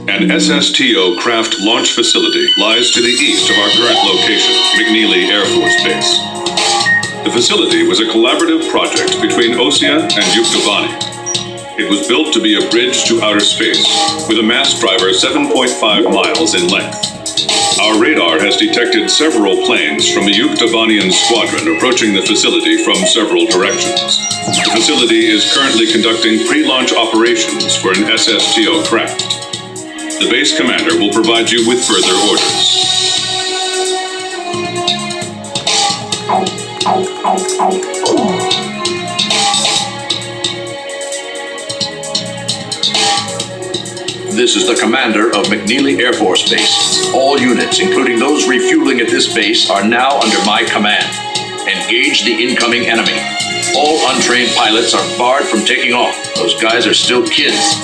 An SSTO craft launch facility lies to the east of our current location, McNeely Air Force Base. The facility was a collaborative project between OSIA and Yuktavani. It was built to be a bridge to outer space, with a mass driver 7.5 miles in length. Our radar has detected several planes from a Yuktavanian squadron approaching the facility from several directions. The facility is currently conducting pre-launch operations for an SSTO craft. The base commander will provide you with further orders. This is the commander of McNeely Air Force Base. All units, including those refueling at this base, are now under my command. Engage the incoming enemy. All untrained pilots are barred from taking off. Those guys are still kids.